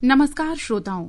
नमस्कार श्रोताओं,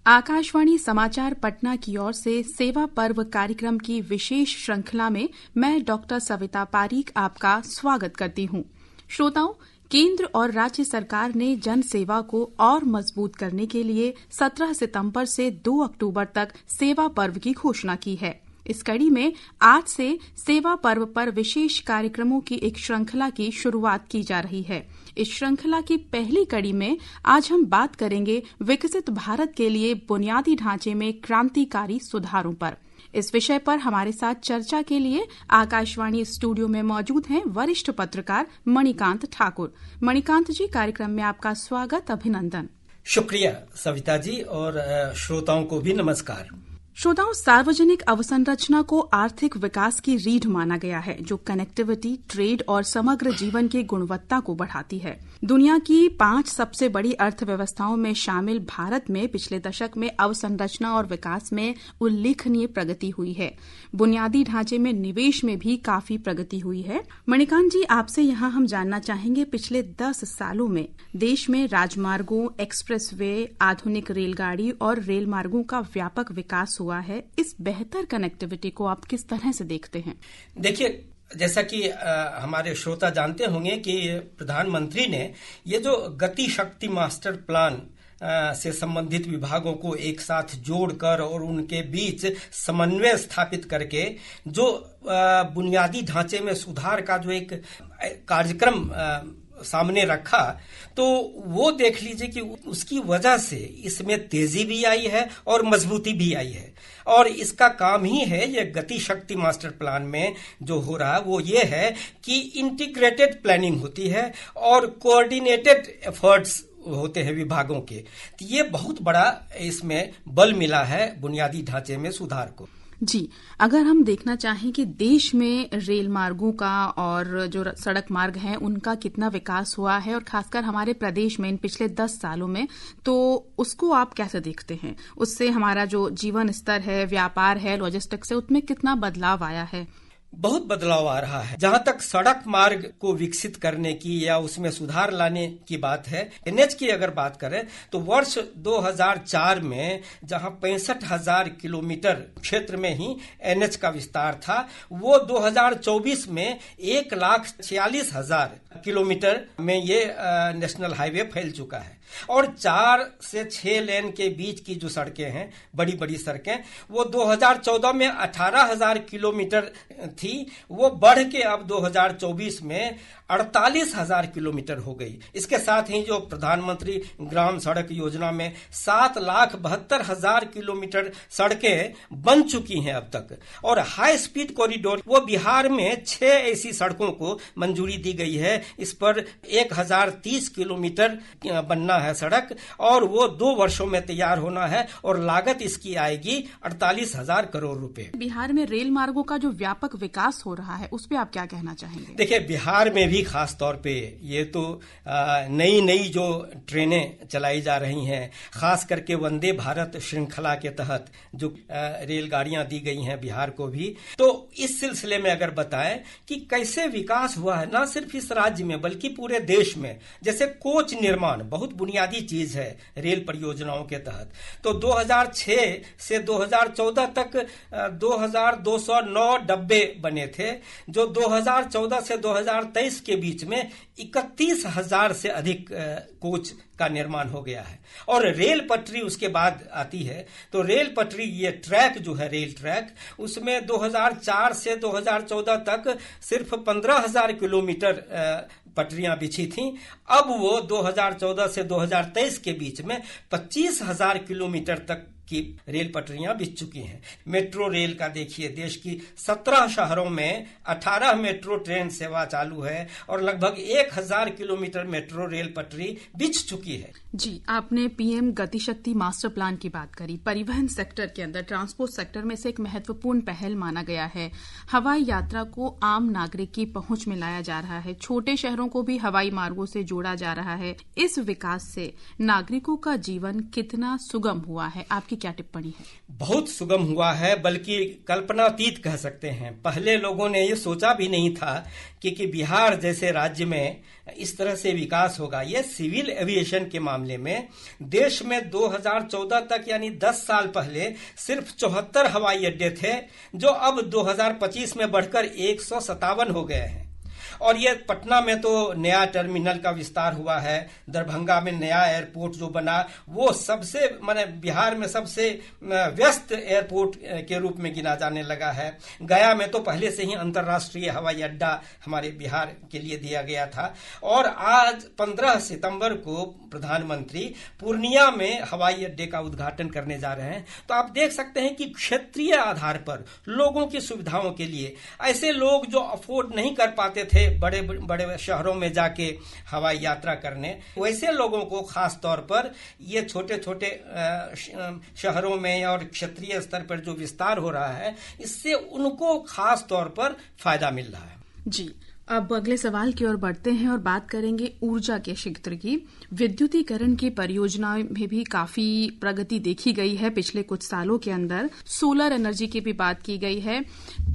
आकाशवाणी समाचार पटना की ओर से सेवा पर्व कार्यक्रम की विशेष श्रृंखला में मैं डॉक्टर सविता पारीक आपका स्वागत करती हूं। श्रोताओं, केंद्र और राज्य सरकार ने जन सेवा को और मजबूत करने के लिए 17 सितंबर से 2 अक्टूबर तक सेवा पर्व की घोषणा की है। इस कड़ी में आज से सेवा पर्व पर विशेष कार्यक्रमों की एक श्रृंखला की शुरुआत की जा रही है। इस श्रृंखला की पहली कड़ी में आज हम बात करेंगे विकसित भारत के लिए बुनियादी ढांचे में क्रांतिकारी सुधारों पर। इस विषय पर हमारे साथ चर्चा के लिए आकाशवाणी स्टूडियो में मौजूद हैं वरिष्ठ पत्रकार मणिकांत ठाकुर। मणिकांत जी, कार्यक्रम में आपका स्वागत, अभिनंदन। शुक्रिया सविता जी, और श्रोताओं को भी नमस्कार। श्रोताओं, सार्वजनिक अवसंरचना को आर्थिक विकास की रीढ़ माना गया है, जो कनेक्टिविटी, ट्रेड और समग्र जीवन की गुणवत्ता को बढ़ाती है। दुनिया की 5 सबसे बड़ी अर्थव्यवस्थाओं में शामिल भारत में पिछले दशक में अवसंरचना और विकास में उल्लेखनीय प्रगति हुई है। बुनियादी ढांचे में निवेश में भी काफी प्रगति हुई है। मणिकांत जी, आपसे यहाँ हम जानना चाहेंगे, पिछले 10 सालों में देश में राजमार्गों, एक्सप्रेसवे, आधुनिक रेलगाड़ी और रेल मार्गों का व्यापक विकास हुआ है। इस बेहतर कनेक्टिविटी को आप किस तरह से देखते हैं? देखिए, जैसा कि हमारे श्रोता जानते होंगे कि प्रधानमंत्री ने ये जो गति शक्ति मास्टर प्लान से संबंधित विभागों को एक साथ जोड़कर और उनके बीच समन्वय स्थापित करके जो बुनियादी ढांचे में सुधार का जो एक कार्यक्रम सामने रखा, तो वो देख लीजिए कि उसकी वजह से इसमें तेजी भी आई है और मजबूती भी आई है। और इसका काम ही है, ये गति शक्ति मास्टर प्लान में जो हो रहा है वो ये है कि इंटीग्रेटेड प्लानिंग होती है और कोऑर्डिनेटेड एफर्ट्स होते हैं विभागों के। तो ये बहुत बड़ा इसमें बल मिला है बुनियादी ढांचे में सुधार को। जी, अगर हम देखना चाहें कि देश में रेल मार्गों का और जो सड़क मार्ग हैं उनका कितना विकास हुआ है, और खासकर हमारे प्रदेश में इन पिछले 10 सालों में, तो उसको आप कैसे देखते हैं? उससे हमारा जो जीवन स्तर है, व्यापार है, लॉजिस्टिक्स है, उसमें कितना बदलाव आया है? बहुत बदलाव आ रहा है। जहां तक सड़क मार्ग को विकसित करने की या उसमें सुधार लाने की बात है, एनएच की अगर बात करें तो वर्ष 2004 में जहां 65,000 किलोमीटर क्षेत्र में ही एनएच का विस्तार था, वो 2024 में 1,46,000 किलोमीटर में ये नेशनल हाईवे फैल चुका है। और 4 से 6 लेन के बीच की जो सड़कें हैं, बड़ी बड़ी सड़कें, वो 2014 में 18,000 किलोमीटर थी, वो बढ़ के अब 2024 में 48,000 किलोमीटर हो गई। इसके साथ ही जो प्रधानमंत्री ग्राम सड़क योजना में 7,72,000 किलोमीटर सड़कें बन चुकी हैं अब तक। और हाई स्पीड कॉरिडोर, वो बिहार में 6 ऐसी सड़कों को मंजूरी दी गई है। इस पर 1,030 किलोमीटर बनना है सड़क, और वो 2 वर्षों में तैयार होना है, और लागत इसकी आएगी 48,000 करोड़ रुपए। बिहार में रेल मार्गों का जो व्यापक विकास हो रहा है, उस पर आप क्या कहना चाहेंगे? देखिए, बिहार में भी खास तौर पे ये तो नई नई जो ट्रेनें चलाई जा रही हैं, खास करके वंदे भारत श्रृंखला के तहत जो रेलगाड़ियां दी गई हैं बिहार को भी, तो इस सिलसिले में अगर बताएं कि कैसे विकास हुआ है, ना सिर्फ इस राज्य में बल्कि पूरे देश में। जैसे कोच निर्माण बहुत बुनियादी चीज है रेल परियोजनाओं के तहत, तो 2006 से 2014 तक 2,209 डब्बे बने थे, जो 2014 से 2023 के बीच में 31,000 से अधिक कोच का निर्माण हो गया है। और रेल पटरी उसके बाद आती है, तो रेल पटरी, ये ट्रैक जो है रेल ट्रैक, उसमें 2004 से 2014 तक सिर्फ 15,000 किलोमीटर पटरियां बिछी थीं। अब वो 2014 से 2023 के बीच में 25,000 किलोमीटर तक की रेल पटरियां बिछ चुकी हैं। मेट्रो रेल का देखिए, देश की 17 शहरों में 18 मेट्रो ट्रेन सेवा चालू है, और लगभग 1,000 किलोमीटर मेट्रो रेल पटरी बिछ चुकी है। जी, आपने पीएम गति शक्ति मास्टर प्लान की बात करी। परिवहन सेक्टर के अंदर, ट्रांसपोर्ट सेक्टर में से एक महत्वपूर्ण पहल माना गया है। हवाई यात्रा को आम नागरिक की पहुंच में लाया जा रहा है। छोटे शहरों को भी हवाई मार्गों से जोड़ा जा रहा है। इस विकास से नागरिकों का जीवन कितना सुगम हुआ है, आपकी क्या टिप्पणी है? बहुत सुगम हुआ है, बल्कि कल्पनातीत कह सकते हैं। पहले लोगों ने ये सोचा भी नहीं था कि बिहार जैसे राज्य में इस तरह से विकास होगा। ये सिविल एविएशन के मामले में देश में 2014 तक यानी 10 साल पहले सिर्फ 74 हवाई अड्डे थे, जो अब 2025 में बढ़कर 157 हो गए हैं। और ये पटना में तो नया टर्मिनल का विस्तार हुआ है, दरभंगा में नया एयरपोर्ट जो बना वो सबसे माने बिहार में सबसे व्यस्त एयरपोर्ट के रूप में गिना जाने लगा है। गया में तो पहले से ही अंतर्राष्ट्रीय हवाई अड्डा हमारे बिहार के लिए दिया गया था। और आज 15 सितंबर को प्रधानमंत्री पूर्णिया में हवाई अड्डे का उद्घाटन करने जा रहे हैं। तो आप देख सकते हैं कि क्षेत्रीय आधार पर लोगों की सुविधाओं के लिए ऐसे लोग जो अफोर्ड नहीं कर पाते थे बड़े बड़े शहरों में जाके हवाई यात्रा करने, वैसे लोगों को खास तौर पर ये छोटे छोटे शहरों में और क्षेत्रीय स्तर पर जो विस्तार हो रहा है, इससे उनको खास तौर पर फायदा मिल रहा है। जी, अब अगले सवाल की ओर बढ़ते हैं और बात करेंगे ऊर्जा के क्षेत्र की। विद्युतीकरण की परियोजनाओं में भी काफी प्रगति देखी गई है पिछले कुछ सालों के अंदर। सोलर एनर्जी की भी बात की गई है।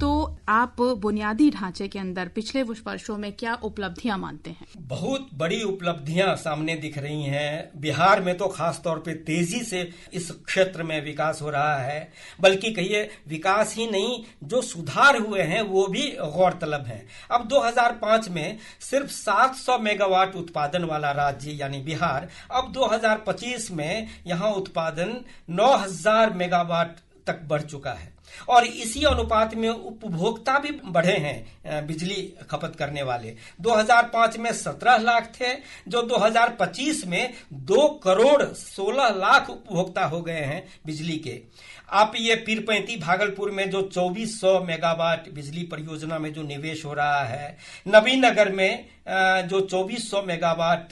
तो आप बुनियादी ढांचे के अंदर पिछले वर्षों में क्या उपलब्धियां मानते हैं? बहुत बड़ी उपलब्धियां सामने दिख रही हैं। बिहार में तो खास तौर पे तेजी से इस क्षेत्र में विकास हो रहा है, बल्कि कहिए विकास ही नहीं, जो सुधार हुए हैं वो भी गौरतलब हैं। अब 2005 में सिर्फ 700 मेगावाट उत्पादन वाला राज्य यानी बिहार, अब 2025 में यहां उत्पादन 9000 मेगावाट तक बढ़ चुका है। और इसी अनुपात में उपभोक्ता भी बढ़े हैं बिजली खपत करने वाले। 2005 में 17 लाख थे, जो 2025 में 2 करोड़ 16 लाख उपभोक्ता हो गए हैं बिजली के। आप ये पीरपैंती भागलपुर में जो 2400 मेगावाट बिजली परियोजना में जो निवेश हो रहा है, नवीनगर में जो 2400 मेगावाट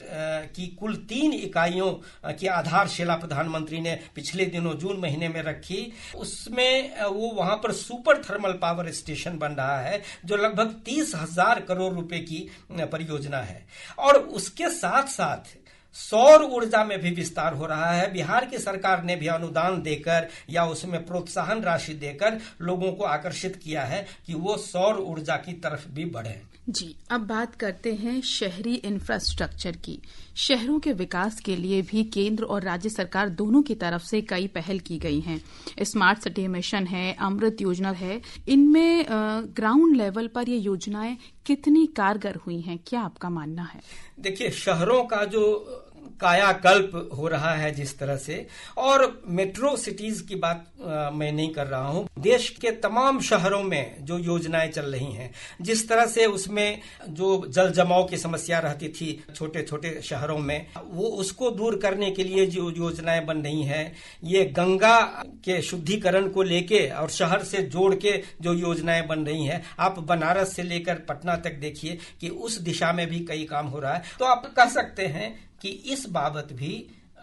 की कुल 3 इकाइयों की आधारशिला प्रधानमंत्री ने पिछले दिनों जून महीने में रखी, उसमें वो वहां पर सुपर थर्मल पावर स्टेशन बन रहा है, जो लगभग 30,000 करोड़ रुपए की परियोजना है। और उसके साथ साथ सौर ऊर्जा में भी विस्तार हो रहा है। बिहार की सरकार ने भी अनुदान देकर या उसमें प्रोत्साहन राशि देकर लोगों को आकर्षित किया है कि वो सौर ऊर्जा की तरफ भी बढ़े। जी, अब बात करते हैं शहरी इंफ्रास्ट्रक्चर की। शहरों के विकास के लिए भी केंद्र और राज्य सरकार दोनों की तरफ से कई पहल की गई हैं। स्मार्ट सिटी मिशन है, अमृत योजना है। इनमें ग्राउंड लेवल पर ये योजनाएं कितनी कारगर हुई हैं, क्या आपका मानना है? देखिए, शहरों का जो कायाकल्प हो रहा है जिस तरह से, और मेट्रो सिटीज की बात मैं नहीं कर रहा हूं, देश के तमाम शहरों में जो योजनाएं चल रही हैं, जिस तरह से उसमें जो जल जमाव की समस्या रहती थी छोटे छोटे शहरों में, वो उसको दूर करने के लिए जो योजनाएं बन रही हैं, ये गंगा के शुद्धिकरण को लेके और शहर से जोड़ के जो योजनाएं बन रही हैं, आप बनारस से लेकर पटना तक देखिए कि उस दिशा में भी कई काम हो रहा है। तो आप कह सकते हैं कि इस बाबत भी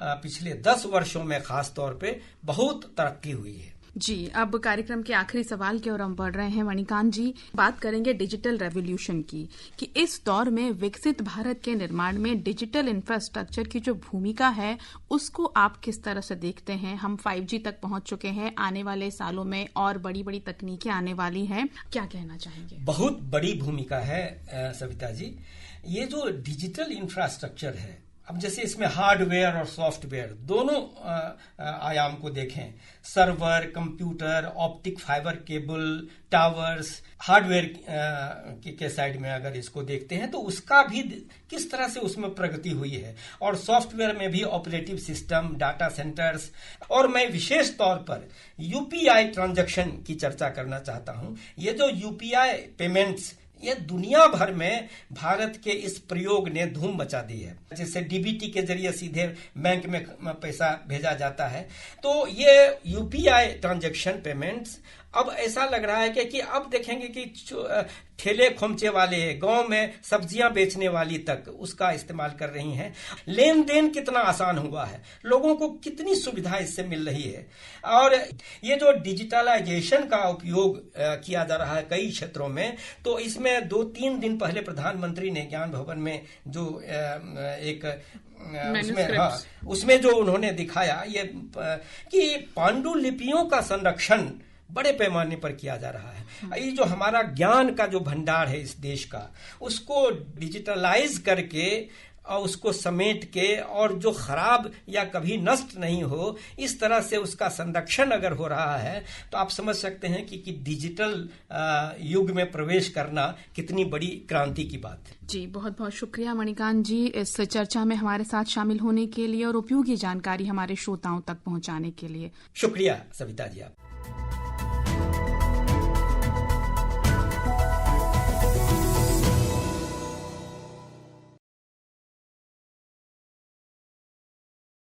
पिछले 10 वर्षों में खास तौर पे बहुत तरक्की हुई है। जी, अब कार्यक्रम के आखिरी सवाल की ओर हम बढ़ रहे हैं। मणिकांत जी, बात करेंगे डिजिटल रेवोल्यूशन की, कि इस दौर में विकसित भारत के निर्माण में डिजिटल इंफ्रास्ट्रक्चर की जो भूमिका है उसको आप किस तरह से देखते हैं? हम 5G तक पहुंच चुके हैं, आने वाले सालों में और बड़ी बड़ी तकनीकें आने वाली हैं, क्या कहना चाहेंगे? बहुत बड़ी भूमिका है सविता जी। ये जो डिजिटल इंफ्रास्ट्रक्चर है, अब जैसे इसमें हार्डवेयर और सॉफ्टवेयर दोनों आयाम को देखें, server, computer, optic fibre cable, towers, hardware के साइड में अगर इसको देखते हैं तो उसका भी किस तरह से उसमें प्रगति हुई है, और सॉफ्टवेयर में भी ऑपरेटिव सिस्टम, डाटा सेंटर्स, और मैं विशेष तौर पर यूपीआई ट्रांजैक्शन की चर्चा करना चाहता हूं। ये जो यूपीआई पेमेंट्स, ये दुनिया भर में भारत के इस प्रयोग ने धूम मचा दी है। जैसे डीबीटी के जरिए सीधे बैंक में पैसा भेजा जाता है, तो ये यूपीआई ट्रांजैक्शन पेमेंट्स अब ऐसा लग रहा है कि अब देखेंगे कि ठेले खोमचे वाले, गांव में सब्जियां बेचने वाली तक उसका इस्तेमाल कर रही हैं। लेन देन कितना आसान हुआ है, लोगों को कितनी सुविधा इससे मिल रही है। और ये जो डिजिटलाइजेशन का उपयोग किया जा रहा है कई क्षेत्रों में, तो इसमें 2-3 दिन पहले प्रधानमंत्री ने ज्ञान भवन में जो एक उसमें जो उन्होंने दिखाया ये कि पांडुलिपियों का संरक्षण बड़े पैमाने पर किया जा रहा है। ये जो हमारा ज्ञान का जो भंडार है इस देश का, उसको डिजिटलाइज करके और उसको समेट के, और जो खराब या कभी नष्ट नहीं हो, इस तरह से उसका संरक्षण अगर हो रहा है तो आप समझ सकते हैं कि डिजिटल युग में प्रवेश करना कितनी बड़ी क्रांति की बात है। जी, बहुत बहुत शुक्रिया मणिकांत जी इस चर्चा में हमारे साथ शामिल होने के लिए और उपयोगी जानकारी हमारे श्रोताओं तक पहुंचाने के लिए। शुक्रिया सविता जी आप।